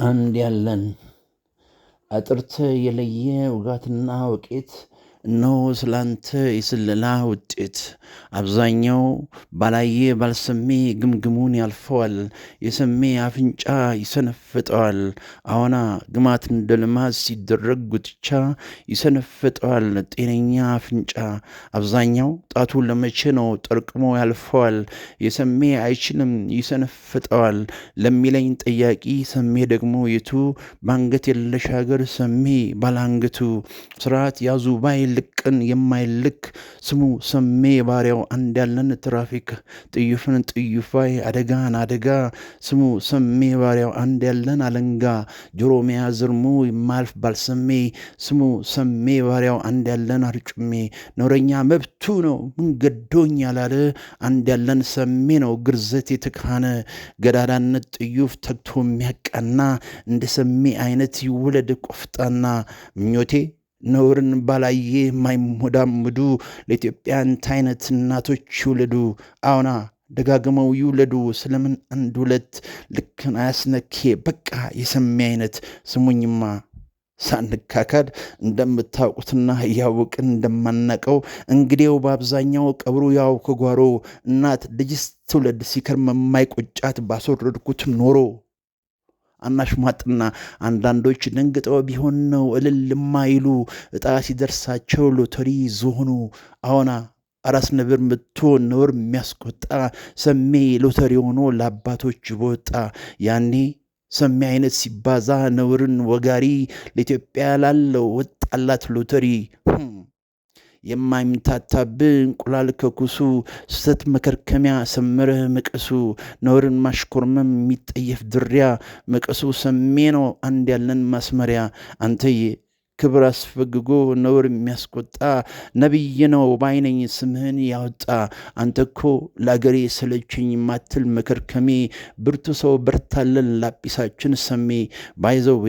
አንድ ያለን አጥርተ የለየ ውጋትና ወቄት እነሆ ስላንተ የስለላ ውጤት አብዛኛው ባላየ ባልሰሜ ግምግሙን ያልፈዋል የሰሜ አፍንጫ ይሰነፍጠዋል አዎና ግማት እንደ ልማት ሲደረግ ጉትቻ ይሰነፍጠዋል ጤነኛ አፍንጫ አብዛኛው ጣቱ ለመቼ ነው ጠርቅሞ ያልፈዋል የሰሜ አይችልም ይሰነፍጠዋል ለሚለኝ ጠያቂ ሰሜ ደግሞ የቱ ባንገት የለሽ ሀገር ሰሜ ባላንገቱ ስርዓት ያዙ ባይ ልቅን የማይልክ ስሙ ሰሜ ባሪያው አንድ ያለን ትራፊክ ጥዩፍን ጥዩፋይ አደጋን አደጋ ስሙ ሰሜ ባሪያው አንድ ያለን አለንጋ ጆሮ መያዝርሙ የማልፍ ባልሰሜ ስሙ ሰሜ ባሪያው አንድ ያለን አርጩሜ ኖረኛ መብቱ ነው ምንገዶኝ ያላለ አንድ ያለን ሰሜ ነው ግርዘት የተካነ ገዳዳነት ጥዩፍ ተግቶ የሚያቃና እንደ ሰሜ አይነት ይውለድ ቆፍጣና ምኞቴ ነውርን ባላየ የማይሞዳምዱ ለኢትዮጵያ አይነት እናቶች ይውለዱ አዎና ደጋግመው ይውለዱ ስለምን አንድ ሁለት ልክን አያስነኬ በቃ የሰሜ አይነት ስሙኝማ ሳንካካድ እንደምታውቁትና እያወቅን እንደማናቀው እንግዲው በአብዛኛው ቀብሩ ያው ከጓሮ እናት ልጅስ ትውለድ ሲከርም የማይቆጫት ባስወረድኩት ኖሮ አናሽሟጥና አንዳንዶች ደንግጠው ቢሆን ነው እልል ማይሉ እጣ ሲደርሳቸው ሎተሪ ዞኑ አዎና አራስ ነብር ምትሆን ነውር የሚያስቆጣ ሰሜ ሎተሪ ሆኖ ለአባቶች በወጣ ያኔ ሰሜ አይነት ሲባዛ ነውርን ወጋሪ ለኢትዮጵያ ላለው ወጣላት ሎተሪ የማይምታታብህ እንቁላል ከኩሱ ስተት መከርከሚያ ሰምረህ መቀሱ ነውርን ማሽኮርመም የሚጠየፍ ድሪያ መቀሱ ሰሜ ነው አንድ ያለን ማስመሪያ አንተዬ ክብር አስፈግጎ ነውር የሚያስቆጣ ነቢይ ነው ባይነኝ ስምህን ያወጣ አንተኮ ለአገሬ ሰለቸኝ ማትል መከርከሜ ብርቱ ሰው በርታለን ላጲሳችን ሰሜ ባይዘዌ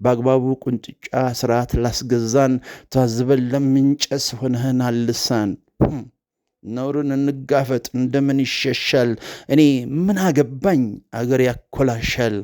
በአግባቡ ቁንጥጫ ስርዓት ላስገዛን ታዝበን ለምንጨስ ሆነህን አልሳን ነውርን እንጋፈጥ እንደምን ይሸሻል እኔ ምን አገባኝ አገር ያኮላሻል